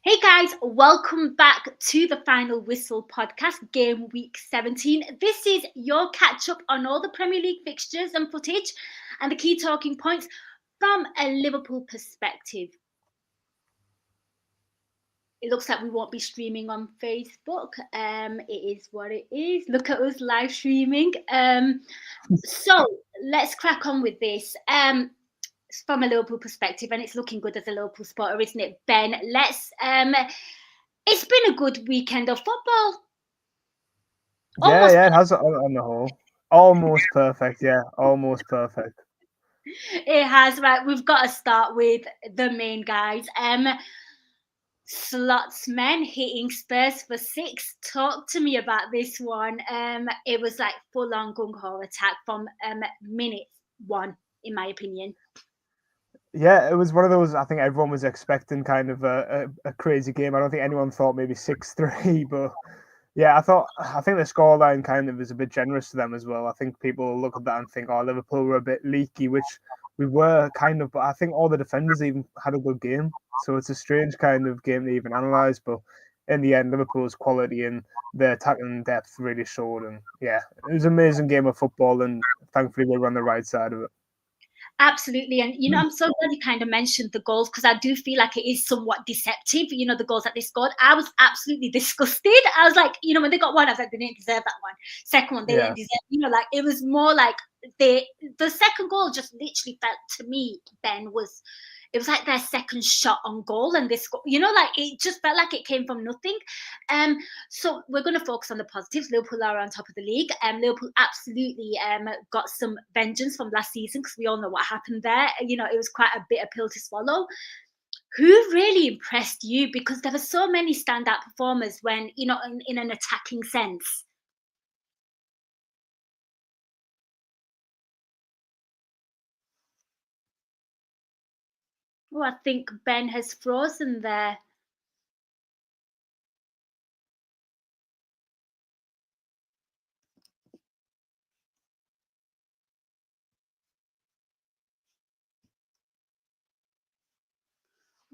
Hey guys, welcome back to the Final Whistle podcast, Game Week 17. This is your catch up on all the Premier League fixtures and footage and the key talking points from a Liverpool perspective. It looks like we won't be streaming on Facebook. It is what it is. Look at us live streaming. So let's crack on with this. From a Liverpool perspective, and it's looking good as a Liverpool supporter, isn't it, Ben? It's been a good weekend of football. Yeah, it has on the whole. Almost perfect, almost perfect. It has, right. We've got to start with the main guys. Slotsmen hitting Spurs for 6. Talk to me about this one. It was like full on gung ho attack from minute 1, in my opinion. Yeah, it was one of those. I think everyone was expecting kind of a crazy game. I don't think anyone thought maybe 6-3, but yeah, I think the scoreline kind of is a bit generous to them as well. I think people look at that and think, oh, Liverpool were a bit leaky, which we were kind of, but I think all the defenders even had a good game. So it's a strange kind of game to even analyse, but in the end, Liverpool's quality and their attacking depth really showed. And yeah, it was an amazing game of football, and thankfully we were on the right side of it. Absolutely. And, I'm so glad you kind of mentioned the goals because I do feel like it is somewhat deceptive, the goals that they scored. I was absolutely disgusted. I was like, when they got one, I was like, they didn't deserve that one. Second one, they didn't deserve, it was more like the second goal just literally felt to me, Ben, it was like their second shot on goal, and this, it just felt like it came from nothing. So we're going to focus on the positives. Liverpool are on top of the league. Liverpool absolutely got some vengeance from last season because we all know what happened there. It was quite a bitter pill to swallow. Who really impressed you? Because there were so many standout performers when, in an attacking sense. Oh, I think Ben has frozen there.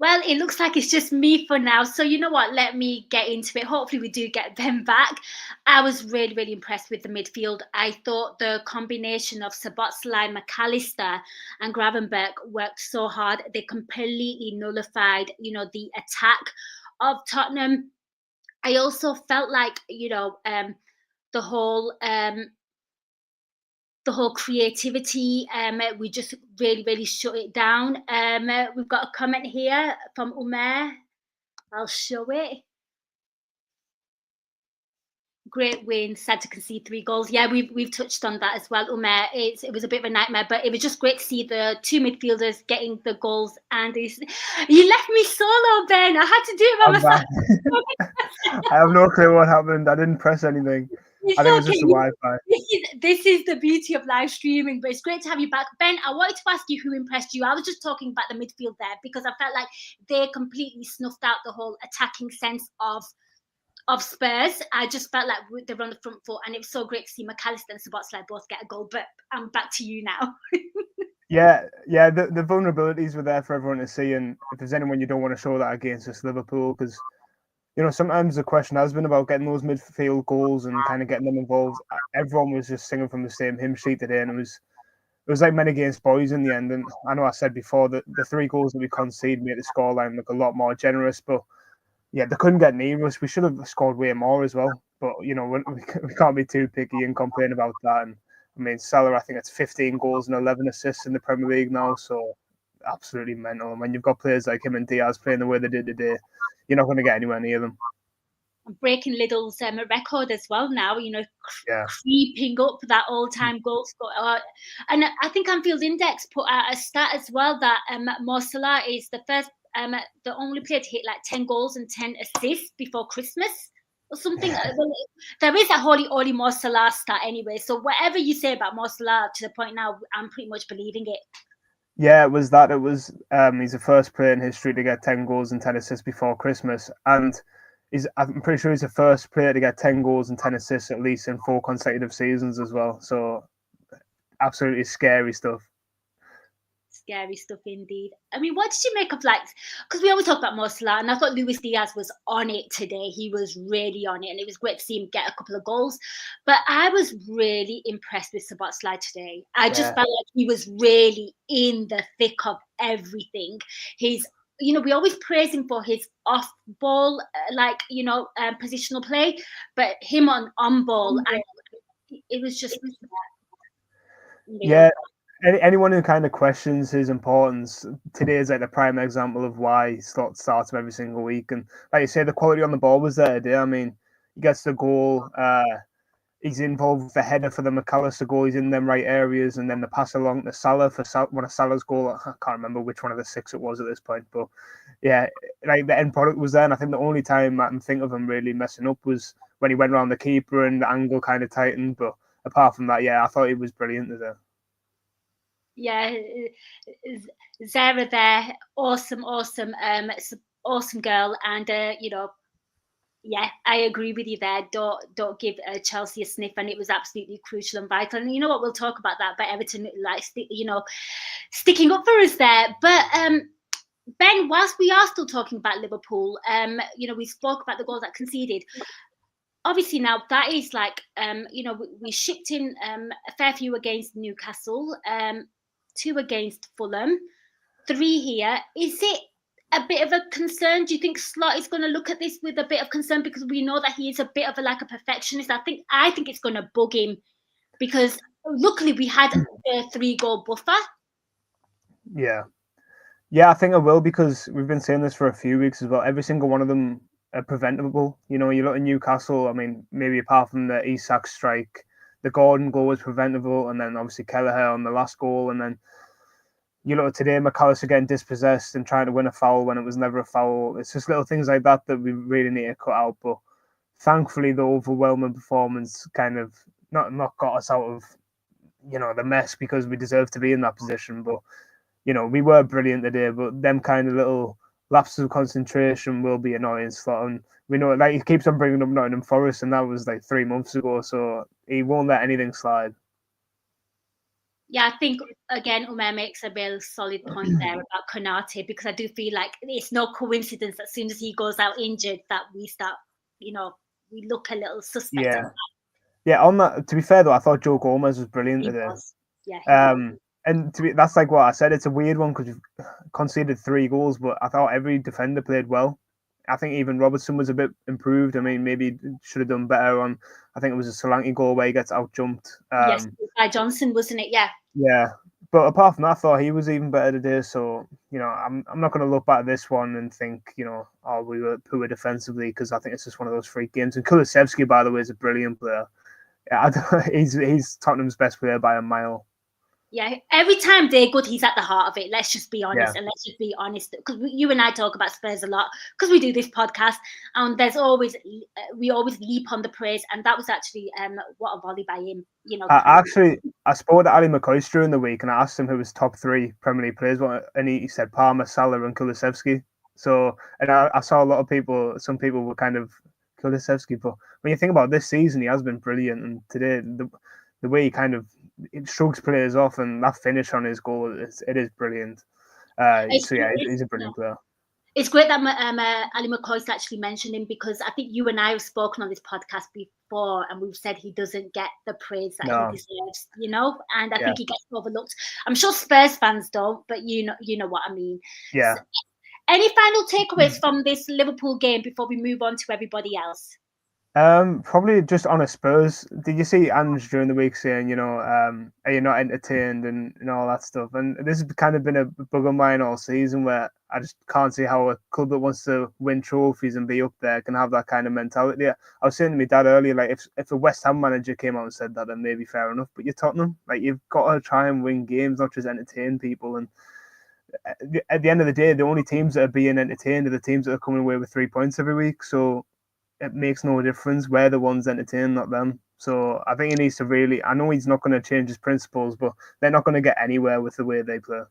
Well, it looks like it's just me for now. So you know what? Let me get into it. Hopefully we do get them back. I was really, really impressed with the midfield. I thought the combination of Szoboszlai, McAllister and Gravenberch worked so hard. They completely nullified, the attack of Tottenham. I also felt like, the whole creativity, we just really, really shut it down. We've got a comment here from Umer. I'll show it. Great win, sad to concede 3 goals. Yeah, we've touched on that as well, Umer. It was a bit of a nightmare, but it was just great to see the 2 midfielders getting the goals. And you left me solo, Ben. I had to do it by myself. I have no clue what happened. I didn't press anything. It's I think it was okay. just the Wi-Fi. This is the beauty of live streaming, but it's great to have you back. Ben, I wanted to ask you who impressed you. I was just talking about the midfield there because I felt like they completely snuffed out the whole attacking sense of Spurs. I just felt like they were on the front foot, and it was so great to see McAllister and Szoboszlai both get a goal. But I'm back to you now. Yeah. The vulnerabilities were there for everyone to see, and if there's anyone you don't want to show that against, it's Liverpool, because sometimes the question has been about getting those midfield goals and kind of getting them involved. Everyone was just singing from the same hymn sheet today, and it was like men against boys in the end. And I know I said before that the 3 goals that we conceded made the scoreline look a lot more generous, but yeah, they couldn't get near us. We should have scored way more as well. But, we can't be too picky and complain about that. And I mean, Salah, I think it's 15 goals and 11 assists in the Premier League now. So absolutely mental. And when you've got players like him and Diaz playing the way they did today, you're not going to get anywhere near them. Breaking Little's record as well now, creeping up that all-time goal score. And I think Anfield Index put out a stat as well that Mo Salah is the only player to hit like 10 goals and 10 assists before Christmas or something. There is a holy Mo Salah stat anyway. So whatever you say about Mo Salah, to the point now, I'm pretty much believing it. Yeah, it was that. It was he's the first player in history to get 10 goals and 10 assists before Christmas, and I'm pretty sure he's the first player to get 10 goals and 10 assists at least in 4 consecutive seasons as well. So absolutely scary stuff. scary stuff indeed. I mean, what did you make of because we always talk about Mo Salah, and I thought Luis Diaz was on it today. He was really on it, and it was great to see him get a couple of goals. But I was really impressed with Szoboszlai today. I just felt like he was really in the thick of everything. We always praise him for his off-ball, positional play, but him on ball, it was just. Yeah, anyone who kind of questions his importance today is like the prime example of why he starts him every single week. And like you say, the quality on the ball was there today. I mean, he gets the goal. He's involved with the header for the McAllister goal. He's in them right areas, and then the pass along to Salah for one of Salah's goal. I can't remember which one of the 6 it was at this point, but yeah, like the end product was there. And I think the only time I can think of him really messing up was when he went around the keeper and the angle kind of tightened. But apart from that, yeah, I thought he was brilliant today. Yeah, Zara there, awesome girl, and yeah, I agree with you there. Don't give Chelsea a sniff, and it was absolutely crucial and vital. And you know what, we'll talk about that. But Everton, sticking up for us there. But Ben, whilst we are still talking about Liverpool, we spoke about the goals that conceded. Obviously, now that is we shipped in a fair few against Newcastle, 2 against Fulham, 3 here. Is it a bit of a concern? Do you think Slot is going to look at this with a bit of concern, because we know that he is a bit of a perfectionist? I think it's going to bug him, because luckily we had a 3-goal buffer. Yeah, I think it will, because we've been saying this for a few weeks as well. Every single one of them are preventable. You look at Newcastle. I mean, maybe apart from the Isak strike, the Gordon goal was preventable, and then obviously Kelleher on the last goal, and then you look at today, McAllister getting dispossessed and trying to win a foul when it was never a foul. It's just little things like that we really need to cut out. But thankfully, the overwhelming performance kind of not got us out of the mess, because we deserve to be in that position. But we were brilliant today. But them kind of little lapses of concentration will be annoying, Slot. And we know, he keeps on bringing up Nottingham Forest, and that was 3 months ago. So he won't let anything slide. Yeah, I think, again, Umer makes a real solid point there about Konate, because I do feel like it's no coincidence that as soon as he goes out injured that we start, we look a little suspect. Yeah, on that, to be fair though, I thought Joe Gomez was brilliant today. Yeah. And that's like what I said, it's a weird one because we've conceded 3 goals, but I thought every defender played well. I think even Robertson was a bit improved. I mean, maybe should have done better on, I think it was a Solanke goal where he gets out-jumped. Yes, by Johnson, wasn't it? Yeah. Yeah. But apart from that, I thought he was even better today. So, I'm not going to look back at this one and think, oh, we were poor defensively, because I think it's just one of those freak games. And Kulusevski, by the way, is a brilliant player. Yeah, he's Tottenham's best player by a mile. Yeah, every time they're good, he's at the heart of it. Let's just be honest, and let's just be honest, because you and I talk about Spurs a lot because we do this podcast, and we always leap on the praise, and that was actually what a volley by him. I spoke to Ali McCoy during the week, and I asked him who his top 3 Premier League players were, and he said Palmer, Salah, and Kulusevski. So, and I saw a lot of people. Some people were kind of Kulusevski, but when you think about this season, he has been brilliant, and today the way he kind of shrugs players off, and that finish on his goal, it is brilliant. So yeah, he's a brilliant player. It's great that Ali McCoy's actually mentioned him, because I think you and I have spoken on this podcast before, and we've said he doesn't get the praise that he deserves, and I think he gets overlooked. I'm sure Spurs fans don't, but you know what I mean. Yeah. So, any final takeaways from this Liverpool game before we move on to everybody else? Probably just on a Spurs. Did you see Ange during the week saying, are you not entertained and all that stuff? And this has kind of been a bug on mine all season, where I just can't see how a club that wants to win trophies and be up there can have that kind of mentality. I was saying to my dad earlier, if a West Ham manager came out and said that, then maybe fair enough. But you're Tottenham, you've got to try and win games, not just entertain people. And at the end of the day, the only teams that are being entertained are the teams that are coming away with 3 points every week. So it makes no difference. We're the ones entertained, not them. So I think he needs to really, I know he's not going to change his principles, but they're not going to get anywhere with the way they play.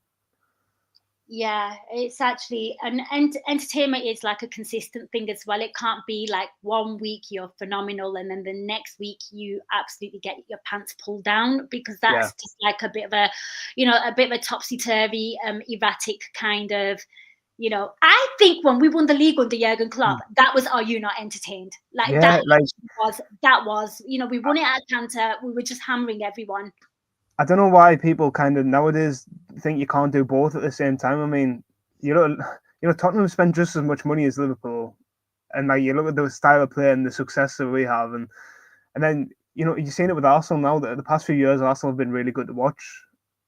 Yeah, it's actually and entertainment is like a consistent thing as well. It can't be like one week you're phenomenal and then the next week you absolutely get your pants pulled down, because Yeah, that's just like a bit of a, a bit of a topsy-turvy, erratic kind of, I think when we won the league under Jurgen Klopp, that was, are you not entertained? Like that yeah. Like actually was, we won it at Cantor. We were just hammering everyone. I don't know why people kind of nowadays think you can't do both at the same time. I mean, you know, Tottenham spend just as much money as Liverpool, and like you look at the style of play and the success that we have, and then you're seeing it with Arsenal now. That the past few years, Arsenal have been really good to watch,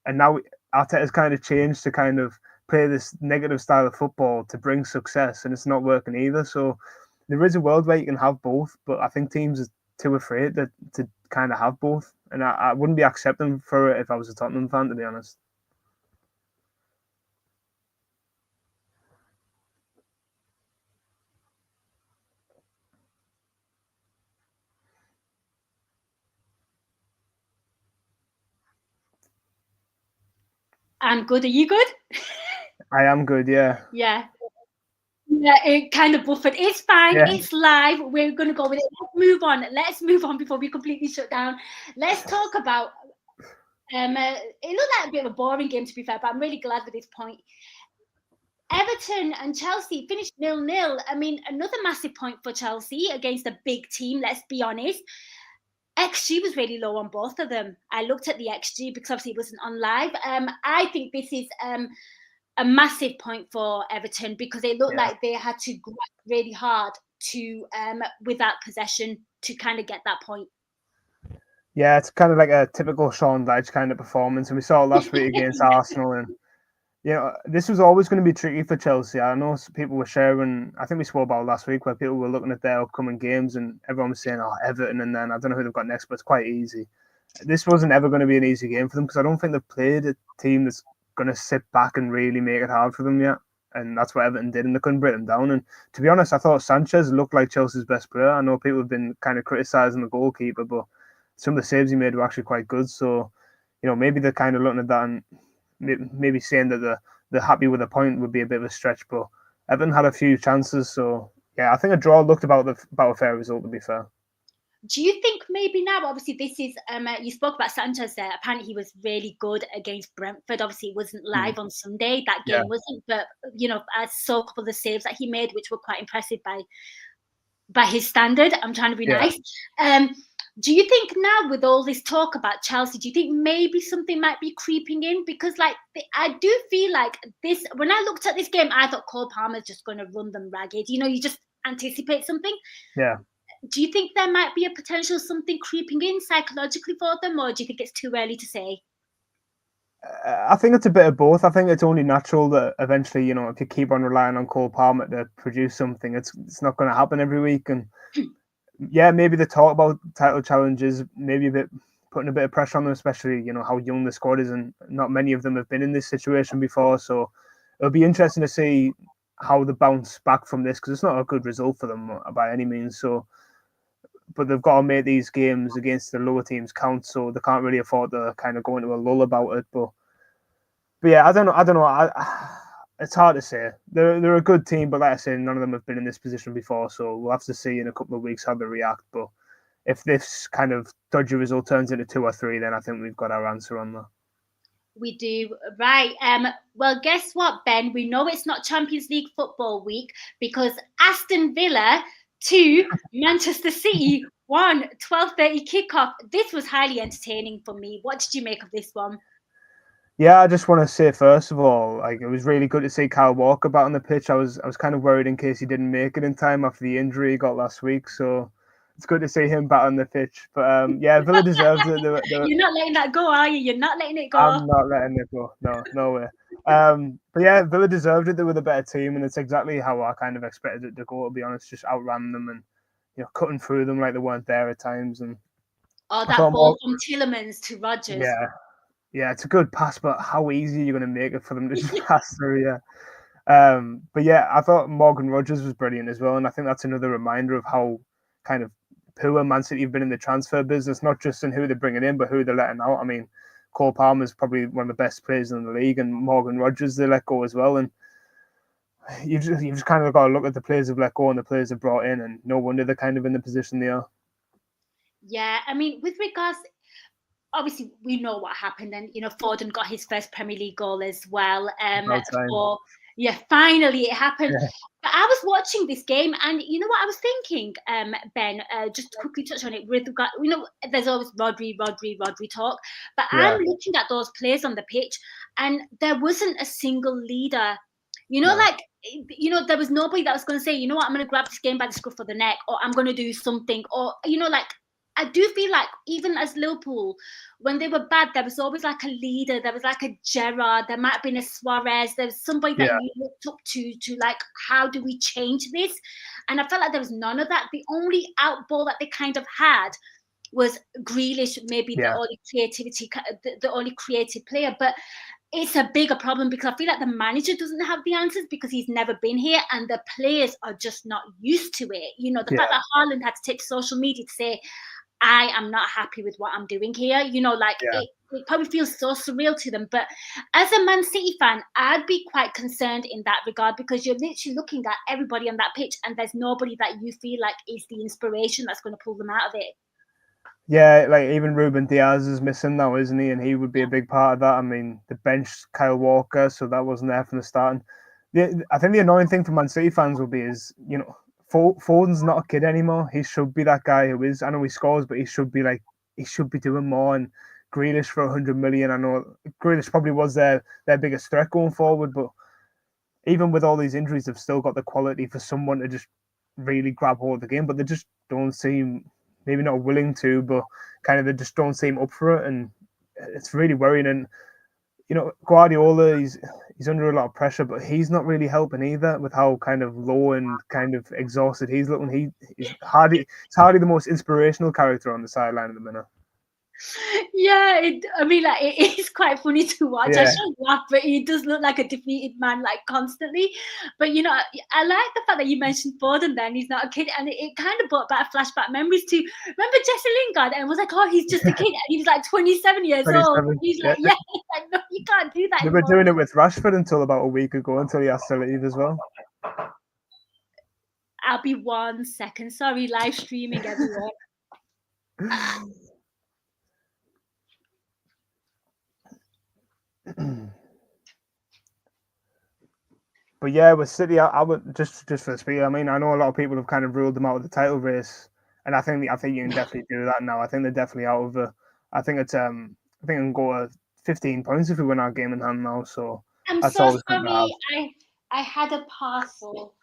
and now Arteta's kind of changed to kind of play this negative style of football to bring success, and it's not working either. So there is a world where you can have both, but I think teams are too afraid to kind of have both, and I wouldn't be accepting for it if I was a Tottenham fan, to be honest. I'm good. Are you good? I am good, yeah. Yeah. Yeah, it kind of buffered. It's fine. Yeah. It's live. We're going to go with it. Let's move on. Let's move on before we completely shut down. Let's talk about. It looked like a bit of a boring game, to be fair, but I'm really glad with this point. Everton and Chelsea finished 0-0. I mean, another massive point for Chelsea against a big team. Let's be honest. XG was really low on both of them. I looked at the XG because obviously it wasn't on live. I think this is a massive point for Everton, because it looked Yeah. like they had to grab really hard to without possession to kind of get that point. Yeah, it's kind of like a typical Sean Dyche kind of performance, and we saw it last week against Arsenal. And this was always going to be tricky for Chelsea. I know people were sharing. I think we spoke about it last week where people were looking at their upcoming games, and everyone was saying, "Oh, Everton," and then I don't know who they've got next, but it's quite easy. This wasn't ever going to be an easy game for them because I don't think they've played a team that's going to sit back and really make it hard for them yet. And that's what Everton did, and they couldn't break them down. And to be honest, I thought Sanchez looked like Chelsea's best player. I know people have been kind of criticising the goalkeeper, but some of the saves he made were actually quite good. So, maybe they're kind of looking at that and maybe saying that they're happy with a point would be a bit of a stretch. But Everton had a few chances, so yeah, I think a draw looked about a fair result, to be fair. Do you think maybe now, obviously, this is, you spoke about Sanchez there. Apparently, he was really good against Brentford. Obviously, it wasn't live on Sunday. That Yeah. game wasn't, but, I saw a couple of the saves that he made, which were quite impressive by his standard. I'm trying to be nice. Do you think now, with all this talk about Chelsea, do you think maybe something might be creeping in? Because, I do feel like this, when I looked at this game, I thought Cole Palmer's just going to run them ragged. You just anticipate something. Yeah. Do you think there might be a potential something creeping in psychologically for them, or do you think it's too early to say? I think it's a bit of both. I think it's only natural that eventually, if you keep on relying on Cole Palmer to produce something, it's not going to happen every week. And yeah, maybe the talk about title challenges, maybe putting a bit of pressure on them, especially how young the squad is, and not many of them have been in this situation before. So it'll be interesting to see how they bounce back from this, because it's not a good result for them by any means. So, but they've got to make these games against the lower teams count, so they can't really afford to kind of go into a lull about it. But yeah, I don't know. It's hard to say. They're a good team, but like I said, none of them have been in this position before, so we'll have to see in a couple of weeks how they react. But if this kind of dodgy result turns into 2 or 3, then I think we've got our answer on that. We do, right. Well, guess what, Ben? We know it's not Champions League football week, because Aston Villa 2, Manchester City 1, 12:30 kickoff. This was highly entertaining for me. What did you make of this one? Yeah, I just want to say first of all, like, it was really good to see Kyle Walker back on the pitch. I was kind of worried in case he didn't make it in time after the injury he got last week. So it's good to see him back on the pitch. But yeah, Villa deserves it. You're not letting that go, are you? You're not letting it go. I'm not letting it go. No way. But yeah, Villa deserved it. They were the better team, and it's exactly how I kind of expected it to go, to be honest. Just outran them and cutting through them like they weren't there at times. And that ball from Tielemans to Rodgers. Yeah, it's a good pass, but how easy are you going to make it for them to just pass through? Yeah. But yeah, I thought Morgan Rodgers was brilliant as well, and I think that's another reminder of how kind of poor Man City have been in the transfer business, not just in who they're bringing in, but who they're letting out. I mean, Cole Palmer's probably one of the best players in the league, and Morgan Rogers they let go as well. And you've just kind of got to look at the players who've let go and the players they've brought in, and no wonder they're kind of in the position they are. Yeah, I mean, with regards, obviously we know what happened, and Foden got his first Premier League goal as well. Finally it happened. Yeah. But I was watching this game, and you know what I was thinking, Ben, just to quickly touch on it with regard, there's always Rodri talk, but I'm looking at those players on the pitch, and there wasn't a single leader. There was nobody that was going to say, you know what, I'm going to grab this game by the scruff of the neck, or I'm going to do something, or I do feel like even as Liverpool, when they were bad, there was always like a leader. There was like a Gerrard. There might have been a Suarez. There was somebody that you looked up to like, how do we change this? And I felt like there was none of that. The only outball that they kind of had was Grealish, maybe the only creativity, the only creative player. But it's a bigger problem because I feel like the manager doesn't have the answers because he's never been here, and the players are just not used to it. The fact that Haaland had to take to social media to say, I am not happy with what I'm doing here. It probably feels so surreal to them. But as a Man City fan, I'd be quite concerned in that regard because you're literally looking at everybody on that pitch and there's nobody that you feel like is the inspiration that's going to pull them out of it. Yeah, like even Ruben Diaz is missing now, isn't he? And he would be a big part of that. I mean, the bench, Kyle Walker, so that wasn't there from the start. I think the annoying thing for Man City fans will be is, Foden's not a kid anymore. He should be that guy who is. I know he scores, but he should be doing more. And Grealish for 100 million. I know Grealish probably was their biggest threat going forward, but even with all these injuries, they've still got the quality for someone to just really grab hold of the game. But they just don't seem, maybe not willing to, but kind of they just don't seem up for it, and it's really worrying. And Guardiola, he's under a lot of pressure, but he's not really helping either with how kind of low and kind of exhausted he's looking. He's hardly the most inspirational character on the sideline at the minute. Yeah, it is quite funny to watch. Yeah. I shouldn't laugh, but he does look like a defeated man, like constantly. But I like the fact that you mentioned Foden then, he's not a kid, and it kind of brought back flashback memories to, remember Jesse Lingard, and was like, oh, he's just a kid, and he was like 27 years old. He's like, like, no, you can't do that. They were doing it with Rashford until about a week ago, until he has to leave as well. I'll be 1 second. Sorry, live streaming, everyone. But yeah, with City, I would just for the speed. I mean, I know a lot of people have kind of ruled them out of the title race, and I think you can definitely do that now. I think they're definitely out of the. I think it's I think it can go 15 points if we win our game in hand now. So I'm so sorry. I had a parcel.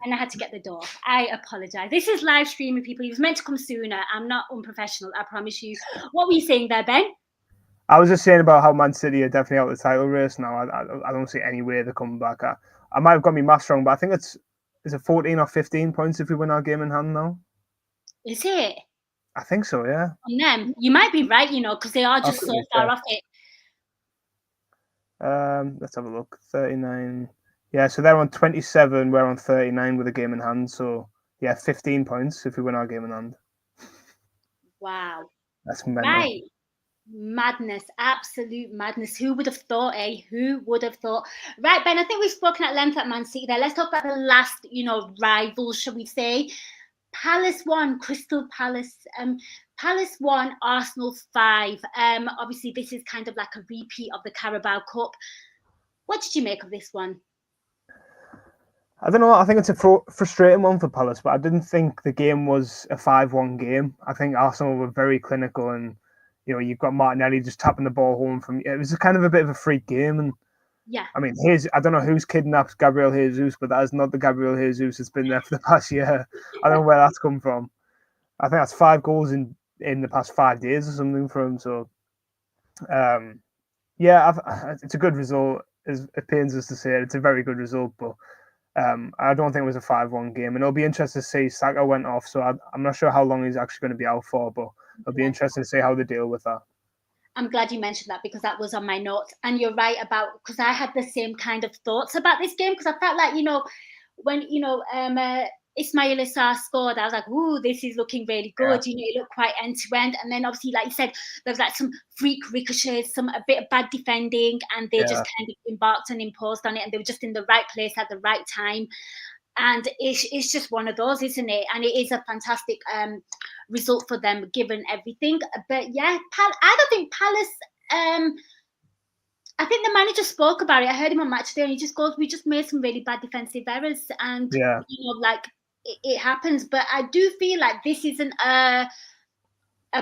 And I had to get the door. I apologize. This is live streaming, people. He was meant to come sooner. I'm not unprofessional, I promise you. What were you saying there, Ben? I was just saying about how Man City are definitely out of the title race now. I don't see any way they're coming back. I might have got my maths wrong, but I think is it 14 or 15 points if we win our game in hand now? Is it? I think so, yeah. On them. You might be right, because they are just so far off it. Let's have a look. 39. Yeah, so they're on 27. We're on 39 with a game in hand. So, yeah, 15 points if we win our game in hand. Wow. That's mental. Right. Madness. Absolute madness. Who would have thought, eh? Who would have thought? Right, Ben, I think we've spoken at length at Man City there. Let's talk about the last, rival, shall we say. Palace 1, Crystal Palace. Palace 1, Arsenal 5. Obviously, this is kind of like a repeat of the Carabao Cup. What did you make of this one? I don't know. I think it's a frustrating one for Palace, but I didn't think the game was a 5-1 game. I think Arsenal were very clinical, and you've got Martinelli just tapping the ball home from. It was kind of a bit of a freak game, and yeah. I mean, I don't know who's kidnapped Gabriel Jesus, but that is not the Gabriel Jesus that's been there for the past year. I don't know where that's come from. I think that's 5 goals in the past 5 days or something for him. So, it's a good result. It pains us to say it. It's a very good result, but I don't think it was a 5-1 game. And it'll be interesting to see. Saka went off, so I'm not sure how long he's actually going to be out for, but it'll be interesting to see how they deal with that. I'm glad you mentioned that because that was on my notes. And you're right because I had the same kind of thoughts about this game because I felt like, when, Ismail Assar scored, I was like, ooh, this is looking really good. Yeah. It looked quite end to end. And then obviously, like you said, there was like some freak ricochets, a bit of bad defending, and they just kind of embarked and imposed on it, and they were just in the right place at the right time. And it's just one of those, isn't it? And it is a fantastic result for them, given everything. But yeah, I don't think Palace. I think the manager spoke about it. I heard him on match day, and he just goes, "We just made some really bad defensive errors, and like it happens." But I do feel like this isn't a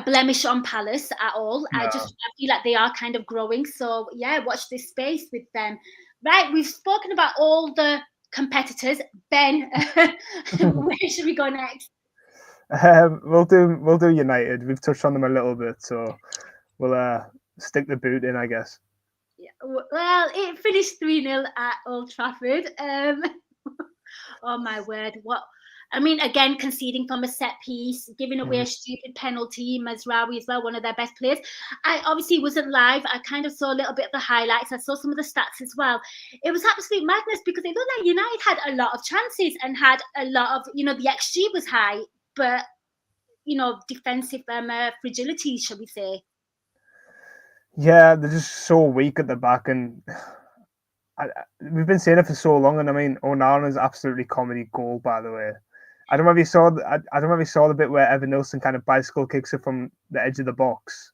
blemish on Palace at all. No. I feel like they are kind of growing. So yeah, watch this space with them. Right, we've spoken about all the competitors. Ben, where should we go next? We'll do United. We've touched on them a little bit, so we'll stick the boot in, I guess. Yeah, well, it finished 3-0 at Old Trafford. Oh my word! What? I mean, again, conceding from a set piece, giving away a stupid penalty. Mazraoui as well, one of their best players. I obviously wasn't live. I kind of saw a little bit of the highlights. I saw some of the stats as well. It was absolute madness because it looked like United had a lot of chances and had a lot of, the XG was high, but, defensive fragility, shall we say. Yeah, they're just so weak at the back, and we've been saying it for so long. And I mean, Onana's absolutely comedy goal, by the way. I don't know if you saw. I don't know if you saw the bit where Evan Nilsson kind of bicycle kicks it from the edge of the box,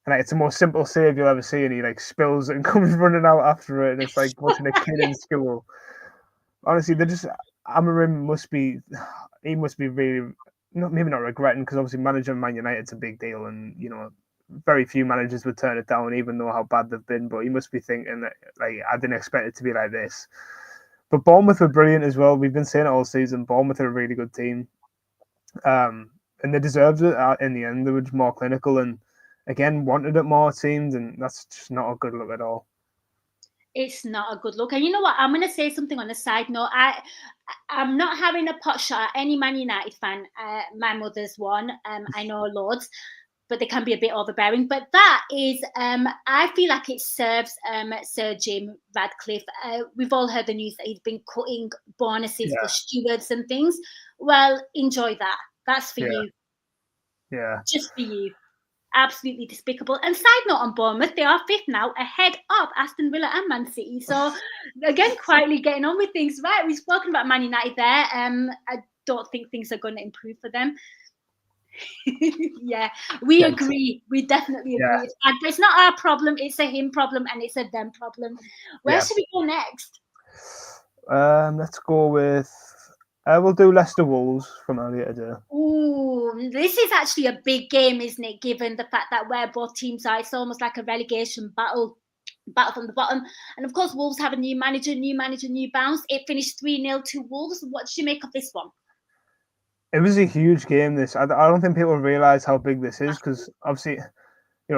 and it's the most simple save you'll ever see, and he like spills it and comes running out after it, and it's like watching a kid in school. Honestly, they're just Amarim must be really maybe not regretting, because obviously managing Man United's a big deal, and very few managers would turn it down, even though how bad they've been. But he must be thinking that, like, I didn't expect it to be like this. But Bournemouth were brilliant as well. We've been saying it all season. Bournemouth are a really good team, and they deserved it in the end. They were just more clinical and, again, wanted it more, it seemed, and that's just not a good look at all. It's not a good look. And you know what? I'm going to say something on the side note. I'm not having a pot shot at any Man United fan. My mother's one. I know loads, but they can be a bit overbearing. But that is, I feel like it serves Sir Jim Radcliffe. We've all heard the news that he's been cutting bonuses for stewards and things. Well, enjoy that. That's for you. Yeah. Just for you. Absolutely despicable. And side note on Bournemouth, they are fifth now, ahead of Aston Villa and Man City. So again, quietly getting on with things. Right, we've spoken about Man United there. I don't think things are going to improve for them. Yeah, we agree. We definitely agree. But it's not our problem. It's a him problem, and it's a them problem. Where should we go next? Let's go with. We'll do Leicester Wolves from earlier today. Ooh, this is actually a big game, isn't it? Given the fact that where both teams are, it's almost like a relegation battle from the bottom. And of course, Wolves have a new manager, new bounce. It finished 3-0 to Wolves. What did you make of this one? It was a huge game. This, I don't think people realise how big this is, because obviously,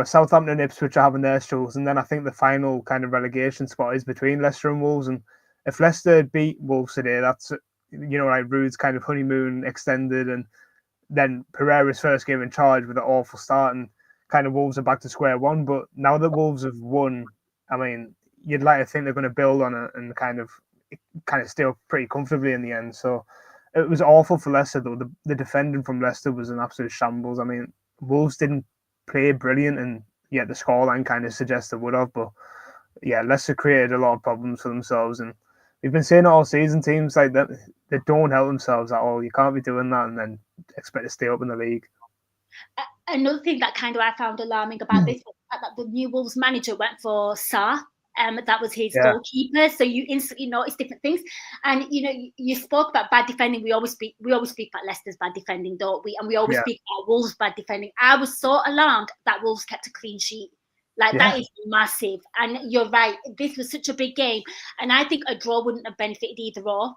Southampton and Ipswich are having their struggles, and then I think the final kind of relegation spot is between Leicester and Wolves. And if Leicester beat Wolves today, that's like Rude's kind of honeymoon extended, and then Pereira's first game in charge with an awful start, and kind of Wolves are back to square one. But now that Wolves have won, I mean, you'd like to think they're going to build on it and kind of stay up pretty comfortably in the end. So it was awful for Leicester, though. The defending from Leicester was an absolute shambles. I mean, Wolves didn't play brilliant, and yet the scoreline kind of suggests they would have. But yeah, Leicester created a lot of problems for themselves, and we've been saying it all season. Teams like that, they don't help themselves at all. You can't be doing that and then expect to stay up in the league. Another thing that kind of I found alarming about this was that the new Wolves manager went for Sarr. That was his goalkeeper. So you instantly notice different things. And you spoke about bad defending. We always speak about Leicester's bad defending, don't we? And we always speak about Wolves' bad defending. I was so alarmed that Wolves kept a clean sheet. That is massive. And you're right. This was such a big game, and I think a draw wouldn't have benefited either or.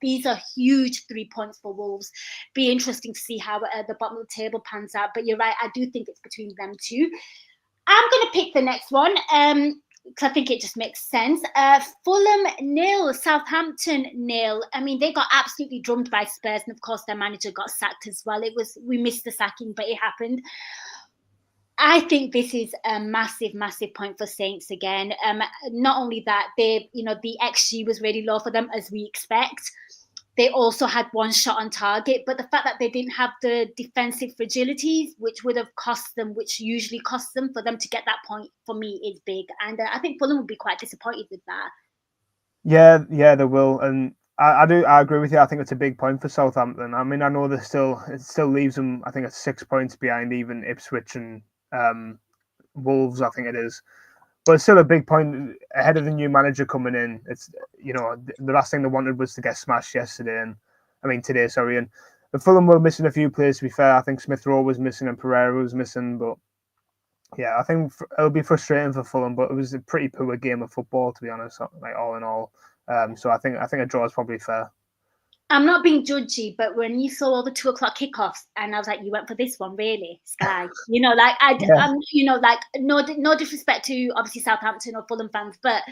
These are huge 3 points for Wolves. Be interesting to see how the bottom of the table pans out. But you're right. I do think it's between them two. I'm going to pick the next one because I think it just makes sense. Fulham 0, Southampton 0. I mean, they got absolutely drummed by Spurs, and of course their manager got sacked as well. We missed the sacking, but it happened. I think this is a massive, massive point for Saints again. Not only that, the XG was really low for them, as we expect. They also had one shot on target, but the fact that they didn't have the defensive fragilities, which would have cost them, which usually costs them, for them to get that point, for me, is big. And I think Fulham would be quite disappointed with that. Yeah, they will, and I agree with you. I think it's a big point for Southampton. I mean, I know it still leaves them. I think it's 6 points behind even Ipswich and Wolves. I think it is, but it's still a big point ahead of the new manager coming in. It's the last thing they wanted was to get smashed today. Sorry, and the Fulham were missing a few players. To be fair, I think Smith Rowe was missing and Pereira was missing, but yeah, I think it'll be frustrating for Fulham, but it was a pretty poor game of football, to be honest, like all in all. So I think a draw is probably fair. I'm not being judgy, but when you saw all the 2 o'clock kickoffs, and I was like, you went for this one, really, Sky? Yeah. No disrespect to obviously Southampton or Fulham fans, but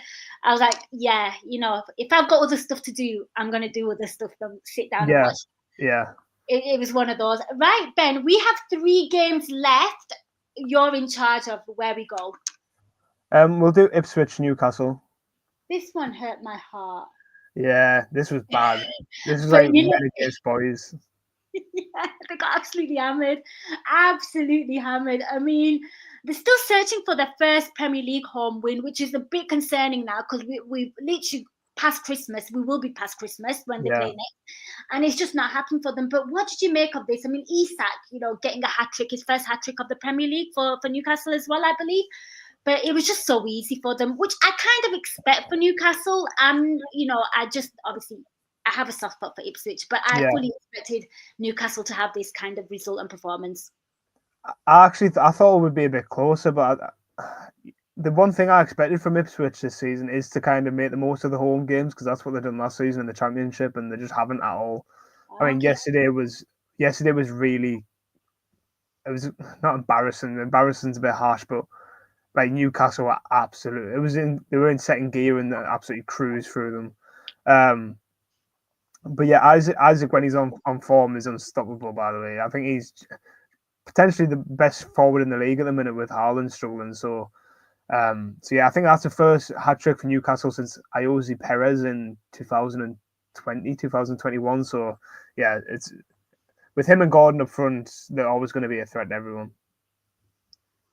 I was like, yeah, if I've got other stuff to do, I'm gonna do other stuff than sit down and Yeah, watch. yeah. It was one of those. Right, Ben, we have 3 games left. You're in charge of where we go. We'll do Ipswich Newcastle. This one hurt my heart. Yeah, this was bad. This is But like Renegades boys. yeah, they got absolutely hammered. Absolutely hammered. I mean, they're still searching for their first Premier League home win, which is a bit concerning now because we literally past Christmas. We will be past Christmas when they Yeah. play next. And it's just not happened for them. But what did you make of this? I mean, Isak, getting a hat trick, his first hat trick of the Premier League for Newcastle as well, I believe. But it was just so easy for them, which I kind of expect for Newcastle. And, I just obviously I have a soft spot for Ipswich, but I fully expected Newcastle to have this kind of result and performance. I thought it would be a bit closer, but the one thing I expected from Ipswich this season is to kind of make the most of the home games because that's what they done last season in the Championship, and they just haven't at all. I mean, yesterday was really. It was not embarrassing. Embarrassing's a bit harsh, but like Newcastle were absolute. They were in second gear and absolutely cruised through them. But yeah, Isaac when he's on form is unstoppable. By the way, I think he's potentially the best forward in the league at the minute with Haaland struggling. So yeah, I think that's the first hat trick for Newcastle since Ayoze Perez in 2021. So yeah, it's with him and Gordon up front, they're always going to be a threat to everyone.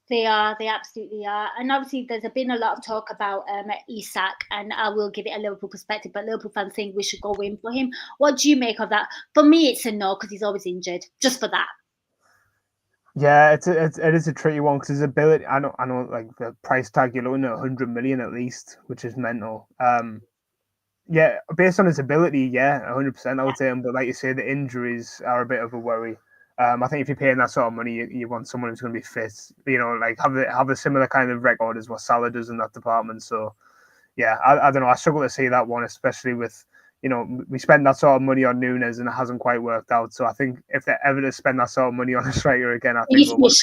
They absolutely are. And obviously there's been a lot of talk about Isak, and I will give it a Liverpool perspective, but Liverpool fans think we should go in for him. What do you make of that? For me, it's a no, because he's always injured, just for that. Yeah, it is a tricky one because his ability. I know, like the price tag you're looking at 100 million at least, which is mental. Yeah, based on his ability, yeah, 100%. I would say, but like you say, the injuries are a bit of a worry. I think if you're paying that sort of money, you want someone who's going to be fit. Like have a similar kind of record as what Salah does in that department. So, yeah, I don't know. I struggle to see that one, especially with we spend that sort of money on Nunes and it hasn't quite worked out. So I think if they're ever to spend that sort of money on a striker again, I think we'll 100%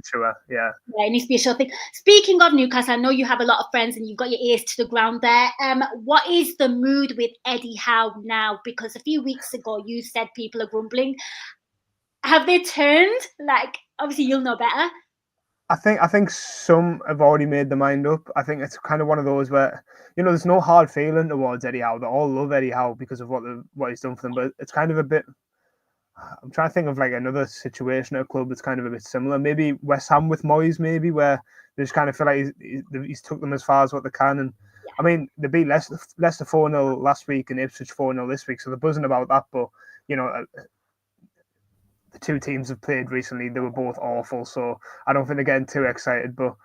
sure. Yeah. Yeah, it needs to be a sure thing. Speaking of Newcastle, I know you have a lot of friends and you've got your ears to the ground there. What is the mood with Eddie Howe now? Because a few weeks ago you said people are grumbling. Have they turned? Like, obviously you'll know better. I think some have already made their mind up. I think it's kind of one of those where there's no hard feeling towards Eddie Howe. They all love Eddie Howe because of what he's done for them. But it's kind of a bit. I'm trying to think of like another situation at a club that's kind of a bit similar. Maybe West Ham with Moyes, maybe where they just kind of feel like he's took them as far as what they can. And I mean, they beat Leicester 4-0 last week and Ipswich 4-0 this week, so they're buzzing about that. But the two teams have played recently, they were both awful, so I don't think they're getting too excited. But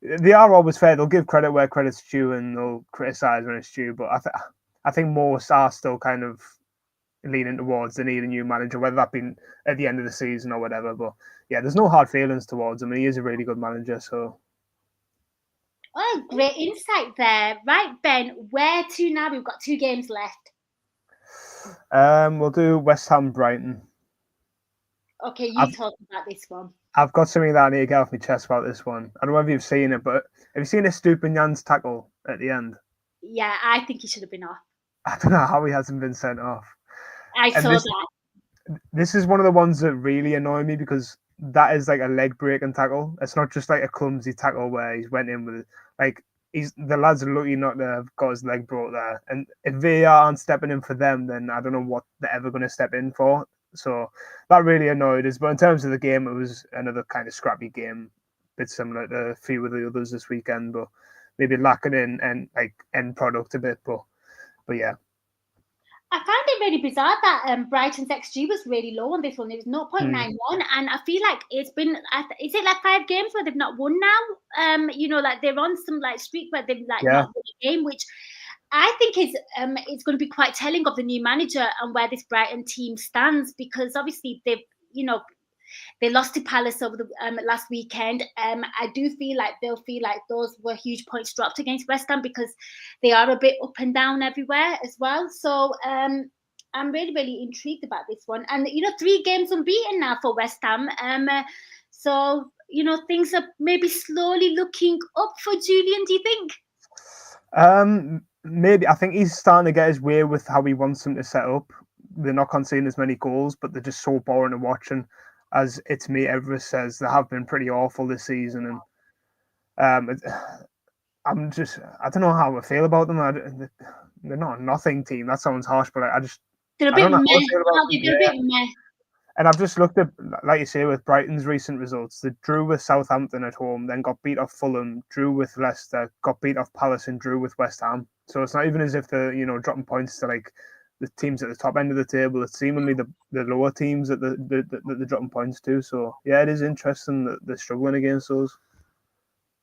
they are always fair. They'll give credit where credit's due, and they'll criticise when it's due. But I think most are still kind of leaning towards they need a new manager, whether that be at the end of the season or whatever. But yeah, there's no hard feelings towards him. He is a really good manager. So. Oh, great insight there. Right, Ben, where to now? We've got 2 games left. We'll do West Ham Brighton. Okay, you talk about this one. I've got something that I need to get off my chest about this one. I don't know if you've seen it, but have you seen Estupiñán's tackle at the end? Yeah, I think he should have been off. I don't know how he hasn't been sent off. I saw that. This is one of the ones that really annoy me because that is like a leg breaking tackle. It's not just like a clumsy tackle where he's went in with like the lads are lucky not to have got his leg broke there. And if VAR aren't stepping in for them, then I don't know what they're ever going to step in for. So that really annoyed us. But in terms of the game, it was another kind of scrappy game, a bit similar to a few of the others this weekend, but maybe lacking in and like end product a bit. But yeah. I found it really bizarre that Brighton's XG was really low on this one. It was 0.91, and I feel like it's been, is it like 5 games where they've not won now? Like they're on some like streak where they've like not won a game, which I think is it's going to be quite telling of the new manager and where this Brighton team stands, because obviously they lost to Palace over the last weekend. I do feel like they'll feel like those were huge points dropped against West Ham, because they are a bit up and down everywhere as well. So I'm really, really intrigued about this one. And 3 games unbeaten now for West Ham. So things are maybe slowly looking up for Julian. Do you think? Maybe. I think he's starting to get his way with how he wants them to set up. They're not conceding as many goals, but they're just so boring to watch. And as It's Me Everest says, they have been pretty awful this season. And I don't know how I feel about them. They're not a nothing team. That sounds harsh, but they're a bit meh. And I've just looked at, like you say, with Brighton's recent results. They drew with Southampton at home, then got beat off Fulham, drew with Leicester, got beat off Palace, and drew with West Ham. So it's not even as if they're dropping points to like the teams at the top end of the table. It's seemingly the lower teams that they're dropping points to. So yeah, it is interesting that they're struggling against those.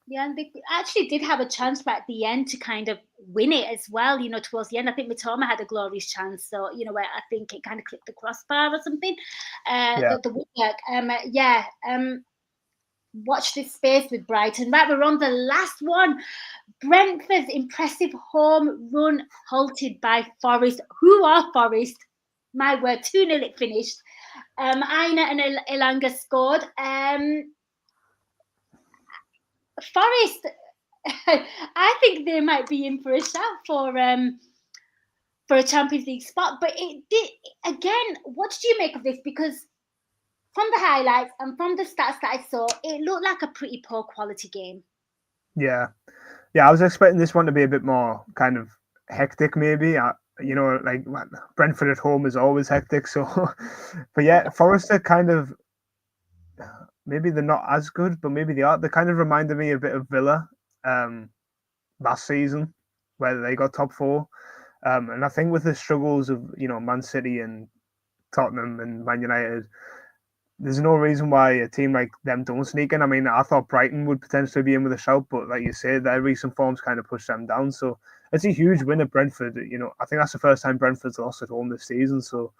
Yeah, and they actually did have a chance right at the end to kind of win it as well, towards the end. I think Mitoma had a glorious chance. So, where I think it kind of clipped the crossbar or something. The woodwork. Watch this space with Brighton. Right, we're on the last one. Brentford's impressive home run halted by Forest. Who are Forest? My word, 2-0 it finished. Aina and Elanga scored. Forest, I think they might be in for a shout for a Champions League spot. But it did, again, what did you make of this? Because from the highlights and from the stats that I saw, it looked like a pretty poor quality game. Yeah, I was expecting this one to be a bit more kind of hectic, maybe. Like Brentford at home is always hectic. So, but yeah, Forest are kind of, maybe they're not as good, but maybe they are. They kind of reminded me a bit of Villa last season, where they got top 4. And I think with the struggles of Man City and Tottenham and Man United, there's no reason why a team like them don't sneak in. I mean, I thought Brighton would potentially be in with a shout, but like you said, their recent forms kind of pushed them down. So it's a huge win at Brentford. I think that's the first time Brentford's lost at home this season. So,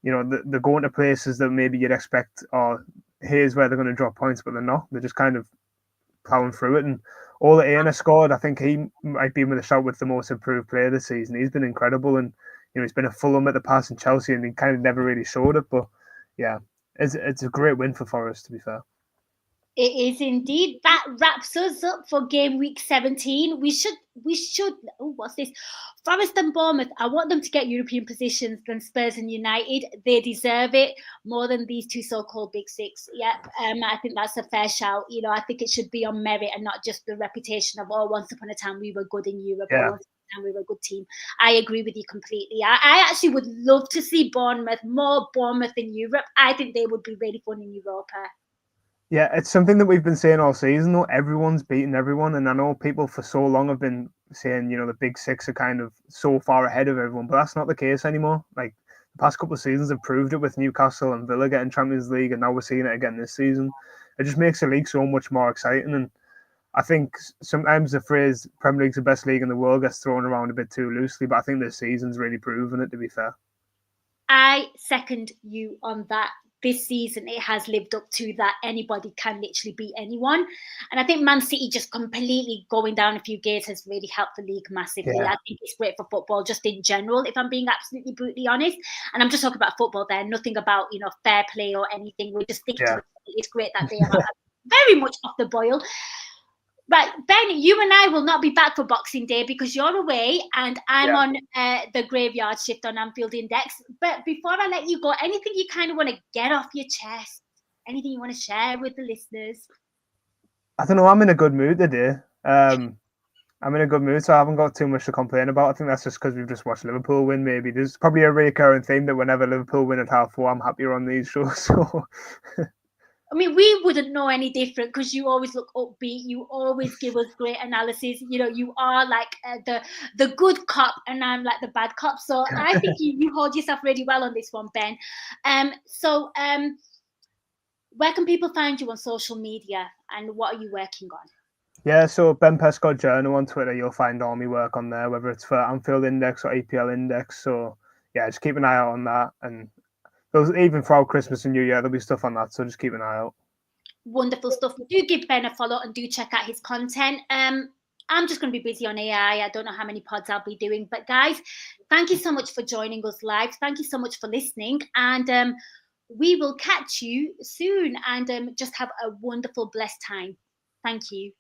they're going to places that maybe you'd expect, or here's where they're going to drop points, but they're not. They're just kind of plowing through it. And all that Aina scored, I think he might be with a shout with the most improved player this season. He's been incredible, and he's been a Fulham at the past in Chelsea, and he kind of never really showed it. But yeah, it's a great win for Forest, to be fair. It is indeed. That wraps us up for game week 17. We should. What's this? Forest and Bournemouth. I want them to get European positions than Spurs and United. They deserve it more than these 2 so-called big 6. Yep. I think that's a fair shout. I think it should be on merit and not just the reputation of, once upon a time we were good in Europe. Yeah. Or once upon a time we were a good team. I agree with you completely. I actually would love to see more Bournemouth in Europe. I think they would be really fun in Europa. Yeah, it's something that we've been saying all season, though. Everyone's beating everyone. And I know people for so long have been saying, the big 6 are kind of so far ahead of everyone, but that's not the case anymore. Like, the past couple of seasons have proved it with Newcastle and Villa getting Champions League, and now we're seeing it again this season. It just makes the league so much more exciting. And I think sometimes the phrase Premier League's the best league in the world gets thrown around a bit too loosely, but I think this season's really proven it, to be fair. I second you on that. This season, it has lived up to that. Anybody can literally beat anyone. And I think Man City just completely going down a few gears has really helped the league massively. Yeah. I think it's great for football just in general, if I'm being absolutely brutally honest. And I'm just talking about football there, nothing about, fair play or anything. We're just sticking to it. It's great that they are very much off the boil. Right, Ben, you and I will not be back for Boxing Day because you're away and I'm on the graveyard shift on Anfield Index. But before I let you go, anything you kind of want to get off your chest? anything you want to share with the listeners? I don't know. I'm in a good mood today. I'm in a good mood, so I haven't got too much to complain about. I think that's just because we've just watched Liverpool win. Maybe there's probably a recurring theme that whenever Liverpool win at half-4, I'm happier on these shows. So. I mean, we wouldn't know any different because you always look upbeat. You always give us great analysis. You know, you are like the good cop, and I'm like the bad cop. So I think you hold yourself really well on this one, Ben. Where can people find you on social media, and what are you working on? Yeah, so Ben Prescott Journal on Twitter, you'll find all my work on there, whether it's for Anfield Index or APL Index. So yeah, just keep an eye out on that. And even throughout Christmas and New Year, there'll be stuff on that. So just keep an eye out. Wonderful stuff. Do give Ben a follow and do check out his content. I'm just going to be busy on AI. I don't know how many pods I'll be doing. But guys, thank you so much for joining us live. Thank you so much for listening. And we will catch you soon. And just have a wonderful, blessed time. Thank you.